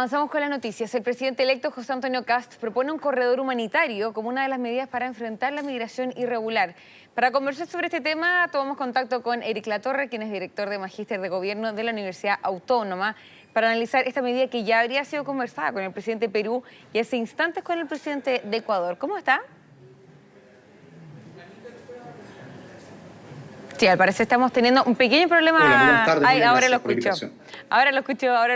Avanzamos con las noticias. El presidente electo José Antonio Kast propone un corredor humanitario como una de las medidas para enfrentar la migración irregular. Para conversar sobre este tema, tomamos contacto con Eric Latorre, quien es director de Magíster de Gobierno de la Universidad Autónoma, para analizar esta medida que ya habría sido conversada con el presidente de Perú y hace instantes con el presidente de Ecuador. ¿Cómo está? Sí, al parecer estamos teniendo un pequeño problema. Hola, muy buenas tardes. Ay, ahora lo Gracias por la escucho. invitación. Ahora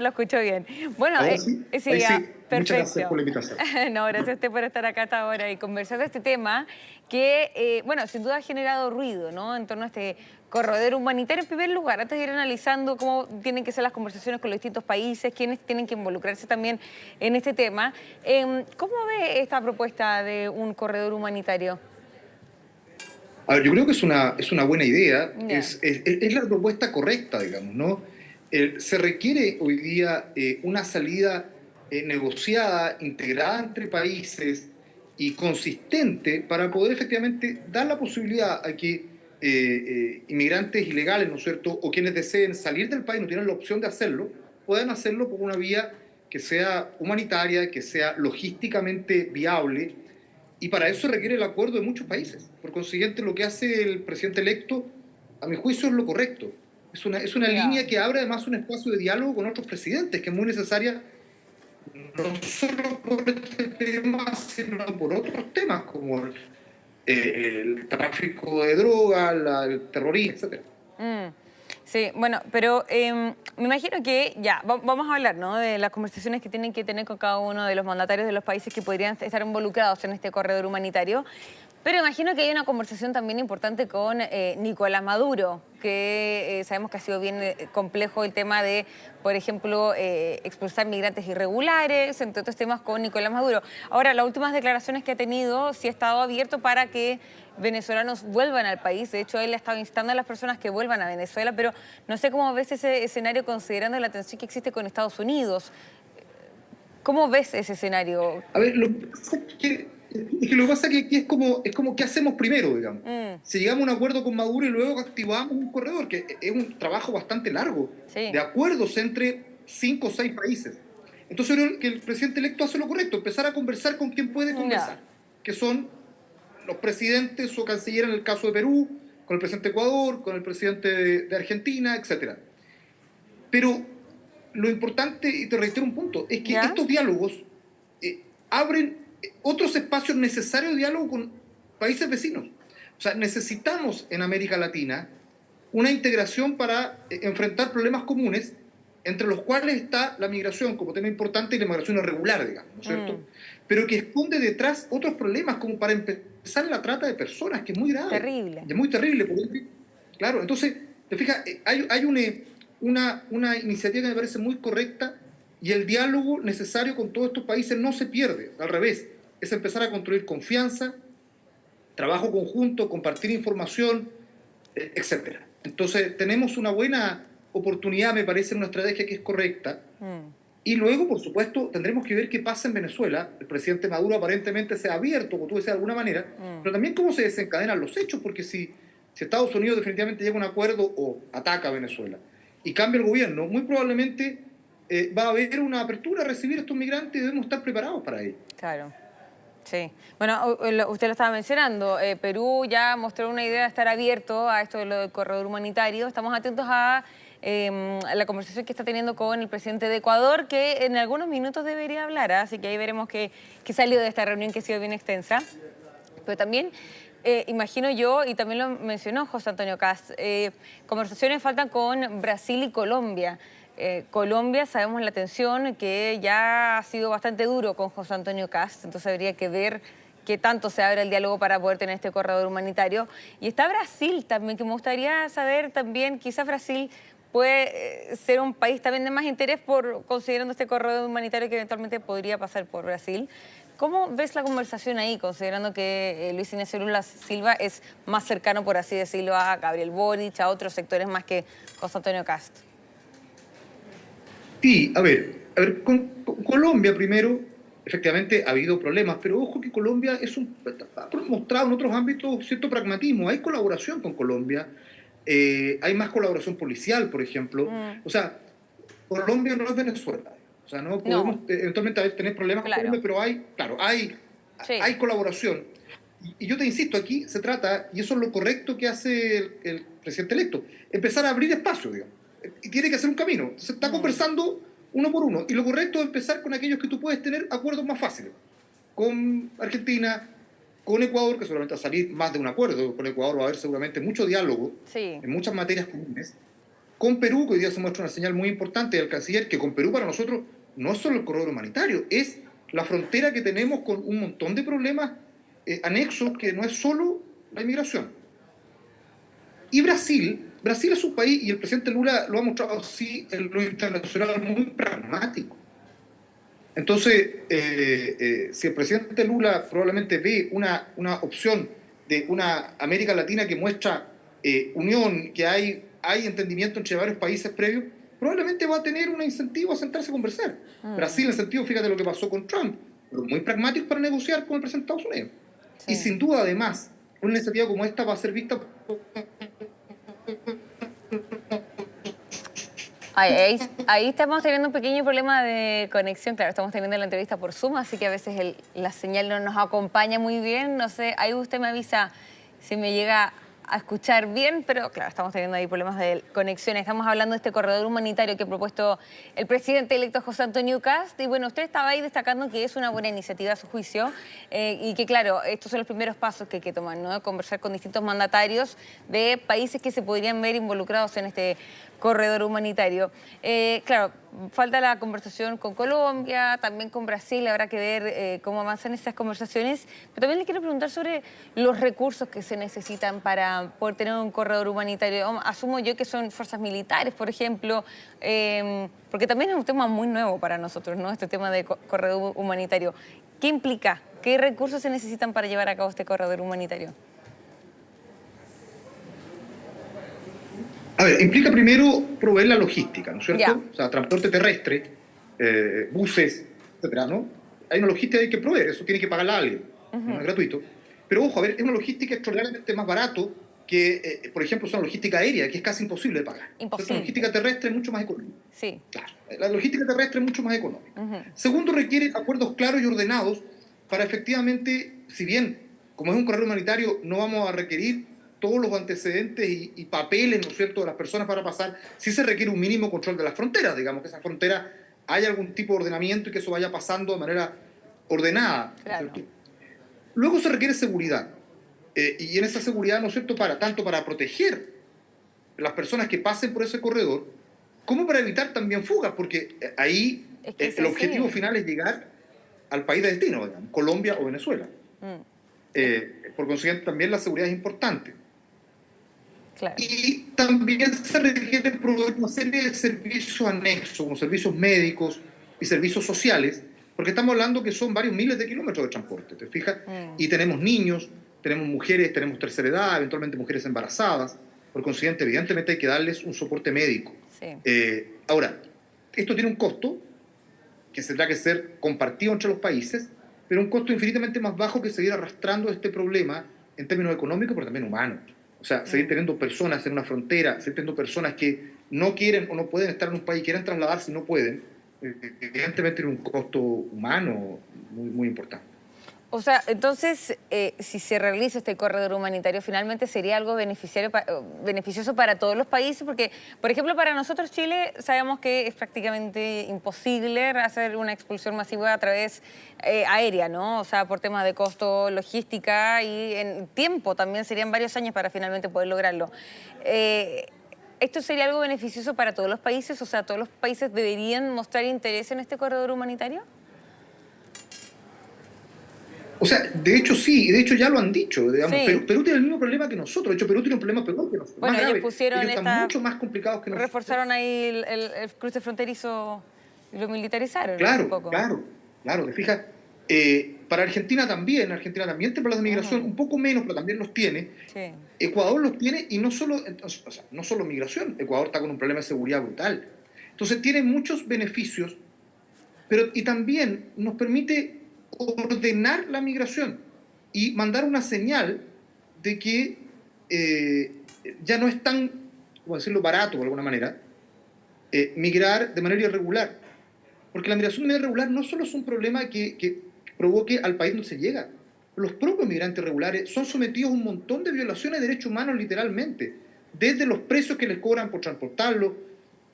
lo escucho bien. Bueno, ¿Ahora sí? sí, Ahí ya, sí. perfecto. Muchas gracias por la invitación. No, gracias a usted por estar acá hasta ahora y conversar de este tema que, bueno, sin duda ha generado ruido, ¿no? En torno a este corredor humanitario. En primer lugar, antes de ir analizando cómo tienen que ser las conversaciones con los distintos países, quiénes tienen que involucrarse también en este tema, ¿cómo ve esta propuesta de un corredor humanitario? A ver, yo creo que es una buena idea, Ya. es la propuesta correcta, digamos, ¿no? Se requiere hoy día una salida negociada, integrada entre países y consistente para poder efectivamente dar la posibilidad a que inmigrantes ilegales, ¿no es cierto?, o quienes deseen salir del país, no tienen la opción de hacerlo, puedan hacerlo por una vía que sea humanitaria, que sea logísticamente viable. Y para eso requiere el acuerdo de muchos países. Por consiguiente, lo que hace el presidente electo, a mi juicio, es lo correcto. Es una línea que abre además un espacio de diálogo con otros presidentes, que es muy necesaria, no solo por este tema, sino por otros temas, como el tráfico de drogas, el terrorismo, etc. Sí, bueno, pero me imagino que ya, vamos a hablar, ¿no?, de las conversaciones que tienen que tener con cada uno de los mandatarios de los países que podrían estar involucrados en este corredor humanitario. Pero imagino que hay una conversación también importante con Nicolás Maduro, que sabemos que ha sido bien complejo el tema de, por ejemplo, expulsar migrantes irregulares, entre otros temas con Nicolás Maduro. Ahora, las últimas declaraciones que ha tenido, sí ha estado abierto para que venezolanos vuelvan al país. De hecho, él ha estado instando a las personas que vuelvan a Venezuela, pero no sé cómo ves ese escenario considerando la tensión que existe con Estados Unidos. ¿Cómo ves ese escenario? A ver, lo que pasa es que aquí es como ¿qué hacemos primero, digamos? Si llegamos a un acuerdo con Maduro y luego activamos un corredor, que es un trabajo bastante largo, Sí, de acuerdos entre 5 o 6 países. Entonces yo creo que el presidente electo hace lo correcto, empezar a conversar con quien puede conversar, que son los presidentes o canciller en el caso de Perú, con el presidente de Ecuador, con el presidente de Argentina, etc. Pero lo importante, y te reitero un punto, es que ¿ya? estos diálogos abren otros espacios necesarios de diálogo con países vecinos. O sea, necesitamos en América Latina una integración para enfrentar problemas comunes, entre los cuales está la migración como tema importante y la migración irregular, digamos, ¿no es cierto? Pero que esconde detrás otros problemas, como para empezar la trata de personas, que es muy grave. Terrible. Y es muy terrible. Claro, entonces, te fijas, hay una iniciativa que me parece muy correcta, y el diálogo necesario con todos estos países no se pierde, al revés, es empezar a construir confianza, trabajo conjunto, compartir información, etc. Entonces, tenemos una buena oportunidad, me parece, en una estrategia que es correcta. Y luego, por supuesto, tendremos que ver qué pasa en Venezuela. El presidente Maduro aparentemente se ha abierto, como tú decías, de alguna manera, pero también cómo se desencadenan los hechos, porque si Estados Unidos definitivamente llega a un acuerdo o ataca a Venezuela y cambia el gobierno, muy probablemente va a haber una apertura a recibir a estos migrantes y debemos estar preparados para ello. Claro. Sí. Bueno, usted lo estaba mencionando, Perú ya mostró una idea de estar abierto a esto de lo del corredor humanitario. Estamos atentos a la conversación que está teniendo con el presidente de Ecuador, que en algunos minutos debería hablar, así que ahí veremos qué salió de esta reunión, que ha sido bien extensa. Pero también imagino yo, y también lo mencionó José Antonio Kast, conversaciones faltan con Brasil y Colombia. Colombia, sabemos la tensión que ya ha sido bastante duro con José Antonio Kast, entonces habría que ver qué tanto se abre el diálogo para poder tener este corredor humanitario. Y está Brasil también, que me gustaría saber también, quizás Brasil puede ser un país también de más interés considerando este corredor humanitario que eventualmente podría pasar por Brasil. ¿Cómo ves la conversación ahí, considerando que Luis Ignacio Lula Silva es más cercano, por así decirlo, a Gabriel Boric, a otros sectores más que José Antonio Kast? Sí, a ver, con Colombia primero, efectivamente ha habido problemas, pero ojo que Colombia ha mostrado en otros ámbitos cierto pragmatismo. Hay colaboración con Colombia, hay más colaboración policial, por ejemplo. O sea, Colombia no es Venezuela. O sea, no podemos No, eventualmente tener problemas con claro. Colombia, pero claro, hay Sí. colaboración. Y yo te insisto, aquí se trata, y eso es lo correcto que hace el presidente electo, empezar a abrir espacio, digamos. Y tiene que hacer un camino. Se está Mm, conversando uno por uno. Y lo correcto es empezar con aquellos que tú puedes tener acuerdos más fáciles. Con Argentina, con Ecuador, que seguramente va a salir más de un acuerdo. Con Ecuador va a haber seguramente mucho diálogo sí. en muchas materias comunes. Con Perú, que hoy día se muestra una señal muy importante del canciller, que con Perú para nosotros no es solo el corredor humanitario, es la frontera que tenemos con un montón de problemas anexos que no es solo la inmigración. Y Brasil es un país, y el presidente Lula lo ha mostrado así en lo internacional, muy pragmático. Entonces, si el presidente Lula probablemente ve una opción de una América Latina que muestra unión, que hay entendimiento entre varios países previos, probablemente va a tener un incentivo a sentarse a conversar. Mm, Brasil, en el sentido, fíjate lo que pasó con Trump, pero muy pragmático para negociar con el presidente de Estados Unidos. Y sí. sin duda, además, una iniciativa como esta va a ser vista. Ahí estamos teniendo un pequeño problema de conexión. Claro, estamos teniendo la entrevista por Zoom, así que a veces la señal no nos acompaña muy bien. No sé, ahí usted me avisa si me llega a escuchar bien, pero claro, estamos teniendo ahí problemas de conexión. Estamos hablando de este corredor humanitario que ha propuesto el presidente electo José Antonio Kast. Y bueno, usted estaba ahí destacando que es una buena iniciativa a su juicio y que claro, estos son los primeros pasos que hay que tomar, ¿no? Conversar con distintos mandatarios de países que se podrían ver involucrados en este corredor humanitario. Claro, falta la conversación con Colombia, también con Brasil, habrá que ver cómo avanzan esas conversaciones. Pero también le quiero preguntar sobre los recursos que se necesitan para poder tener un corredor humanitario. Asumo yo que son fuerzas militares, por ejemplo, porque también es un tema muy nuevo para nosotros, ¿no? Este tema de corredor humanitario. ¿Qué implica? ¿Qué recursos se necesitan para llevar a cabo este corredor humanitario? A ver, implica primero proveer la logística, ¿no es Ya. cierto? O sea, transporte terrestre, buses, etcétera, ¿no? Hay una logística que hay que proveer, eso tiene que pagarla a alguien, no es Ujú. gratuito. Pero ojo, a ver, es una logística extraordinariamente más barato que, por ejemplo, una logística aérea, que es casi imposible de pagar. ¿Cierto? La Imposible. logística terrestre es mucho más económica. Sí. Claro, la logística terrestre es mucho más económica. Ujú. Segundo, requiere acuerdos claros y ordenados para efectivamente, si bien como es un corredor humanitario, no vamos a requerir todos los antecedentes y papeles, ¿no es cierto?, de las personas para pasar, sí se requiere un mínimo control de las fronteras, digamos, que esa frontera haya algún tipo de ordenamiento y que eso vaya pasando de manera ordenada, ¿no es Claro. cierto? Luego se requiere seguridad, y en esa seguridad, ¿no es cierto?, tanto para proteger las personas que pasen por ese corredor, como para evitar también fugas, porque ahí Es que es el objetivo así. final es llegar al país de destino, digamos, Colombia o Venezuela. Mm, es- Por consiguiente, también la seguridad es importante. claro. Y también se requiere proveer una serie de servicios anexos, como servicios médicos y servicios sociales, porque estamos hablando que son varios miles de kilómetros de transporte, ¿te fijas? Mm, Y tenemos niños, tenemos mujeres, tenemos tercera edad, eventualmente mujeres embarazadas. Por consiguiente, evidentemente hay que darles un soporte médico. sí. Ahora, esto tiene un costo que tendrá que ser compartido entre los países, pero un costo infinitamente más bajo que seguir arrastrando este problema en términos económicos, pero también humanos. O sea, seguir Mm. teniendo personas en una frontera, seguir teniendo personas que no quieren o no pueden estar en un país, quieren trasladarse y no pueden, evidentemente tiene un costo humano muy, muy importante. O sea, entonces, si se realiza este corredor humanitario, finalmente sería algo beneficioso para todos los países, porque, por ejemplo, para nosotros Chile sabemos que es prácticamente imposible hacer una expulsión masiva a través aérea, ¿no? O sea, por temas de costo, logística y en tiempo también serían varios años para finalmente poder lograrlo. Eh, ¿Esto sería algo beneficioso para todos los países? O sea, ¿todos los países deberían mostrar interés en este corredor humanitario? O sea, de hecho sí, y de hecho ya lo han dicho, digamos, Sí. Perú tiene el mismo problema que nosotros, de hecho Perú tiene un problema peor que nosotros, más Bueno, ellos grave, ellos pusieron están mucho más complicados que nosotros. reforzaron ahí el cruce fronterizo y lo militarizaron hace Claro, poco. claro, claro, te fijas. Para Argentina también tiene problemas de migración, Ujú, un poco menos, pero también los tiene. sí. Ecuador los tiene y no solo, o sea, no solo migración, Ecuador está con un problema de seguridad brutal. Entonces tiene muchos beneficios, pero y también nos permite ordenar la migración y mandar una señal de que eh, ya no es tan, como decirlo, barato de alguna manera, migrar de manera irregular. Porque la migración irregular no solo es un problema que provoque al país donde se llega. Los propios migrantes irregulares son sometidos a un montón de violaciones de derechos humanos literalmente. Desde los precios que les cobran por transportarlos,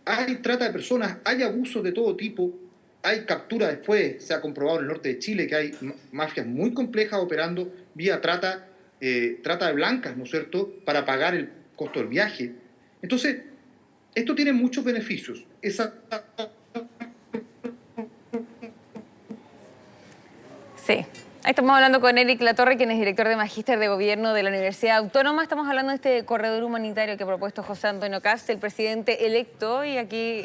hay trata de personas, hay abusos de todo tipo, hay captura después, se ha comprobado en el norte de Chile que hay mafias muy complejas operando vía trata de blancas, ¿no es cierto?, para pagar el costo del viaje. Entonces, esto tiene muchos beneficios. Sí. Ahí estamos hablando con Eric Latorre, quien es director de Magíster de Gobierno de la Universidad Autónoma. Estamos hablando de este corredor humanitario que ha propuesto José Antonio Kast, el presidente electo, y aquí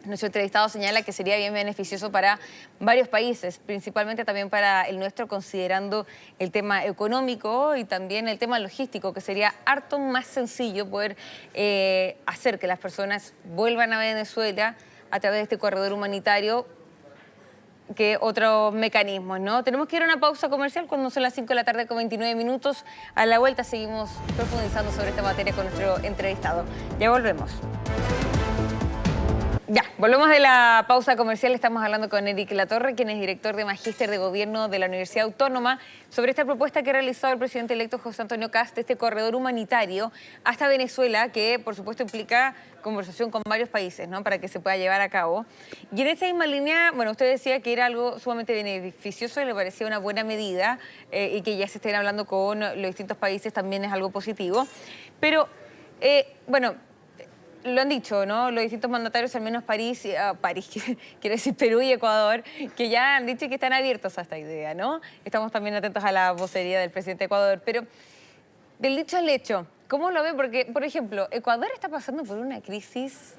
nuestro entrevistado señala que sería bien beneficioso para varios países, principalmente también para el nuestro, considerando el tema económico y también el tema logístico, que sería harto más sencillo poder hacer que las personas vuelvan a Venezuela a través de este corredor humanitario que otros mecanismos, ¿no? Tenemos que ir a una pausa comercial cuando son las 5 de la tarde con 29 minutos. A la vuelta seguimos profundizando sobre esta materia con nuestro entrevistado. Ya volvemos. Ya, volvemos de la pausa comercial. Estamos hablando con Eric Latorre, quien es director de Magíster de Gobierno de la Universidad Autónoma, sobre esta propuesta que ha realizado el presidente electo José Antonio Kast, este corredor humanitario hasta Venezuela, que por supuesto implica conversación con varios países, ¿no?, para que se pueda llevar a cabo. Y en esa misma línea, bueno, usted decía que era algo sumamente beneficioso y le parecía una buena medida y que ya se estén hablando con los distintos países también es algo positivo. Pero, bueno, lo han dicho, ¿no?, los distintos mandatarios, al menos París, quiero decir Perú y Ecuador, que ya han dicho que están abiertos a esta idea, ¿no? Estamos también atentos a la vocería del presidente de Ecuador, pero del dicho al hecho, ¿cómo lo ve? Porque, por ejemplo, Ecuador está pasando por una crisis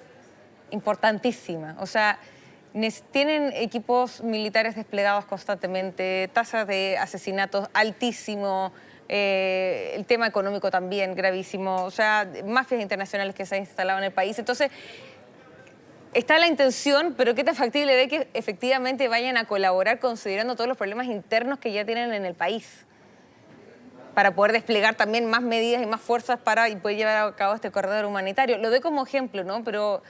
importantísima. O sea, tienen equipos militares desplegados constantemente, tasas de asesinatos altísimo, el tema económico también gravísimo, o sea, mafias internacionales que se han instalado en el país. Entonces, está la intención, pero ¿qué tan factible ve que efectivamente vayan a colaborar considerando todos los problemas internos que ya tienen en el país, para poder desplegar también más medidas y más fuerzas para poder llevar a cabo este corredor humanitario? Lo doy como ejemplo, ¿no? Pero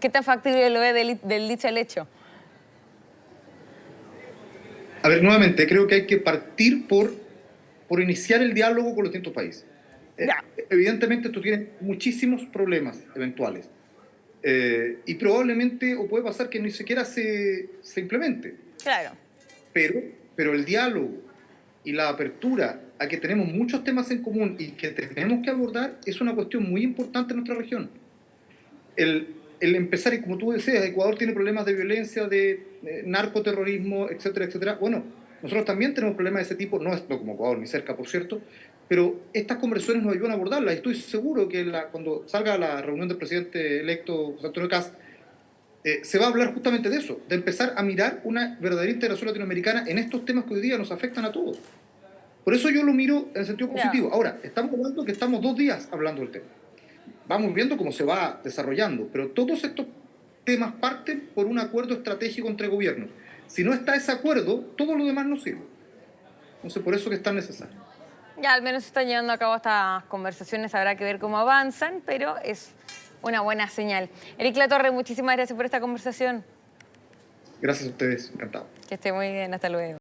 ¿qué tan factible lo ve del dicho al hecho? A ver, nuevamente, creo que hay que partir por iniciar el diálogo con los distintos países. Evidentemente esto tiene muchísimos problemas eventuales y probablemente o puede pasar que ni siquiera se implemente. Claro. Pero el diálogo y la apertura a que tenemos muchos temas en común y que tenemos que abordar es una cuestión muy importante en nuestra región. El empezar, y como tú decías, Ecuador tiene problemas de violencia, de narcoterrorismo, etcétera, etcétera. Bueno, nosotros también tenemos problemas de ese tipo, no como Ecuador ni cerca, por cierto, pero estas conversaciones nos ayudan a abordarlas. Y estoy seguro que cuando salga la reunión del presidente electo José Antonio Kast, se va a hablar justamente de eso, de empezar a mirar una verdadera integración latinoamericana en estos temas que hoy día nos afectan a todos. Por eso yo lo miro en el sentido positivo. Ahora, estamos hablando que estamos 2 días hablando del tema. Vamos viendo cómo se va desarrollando, pero todos estos temas parten por un acuerdo estratégico entre gobiernos. Si no está ese acuerdo, todo lo demás no sirve. Entonces, por eso que es tan necesario. Ya, al menos se están llevando a cabo estas conversaciones, habrá que ver cómo avanzan, pero es una buena señal. Eric Latorre, muchísimas gracias por esta conversación. Gracias a ustedes, encantado. Que esté muy bien, hasta luego.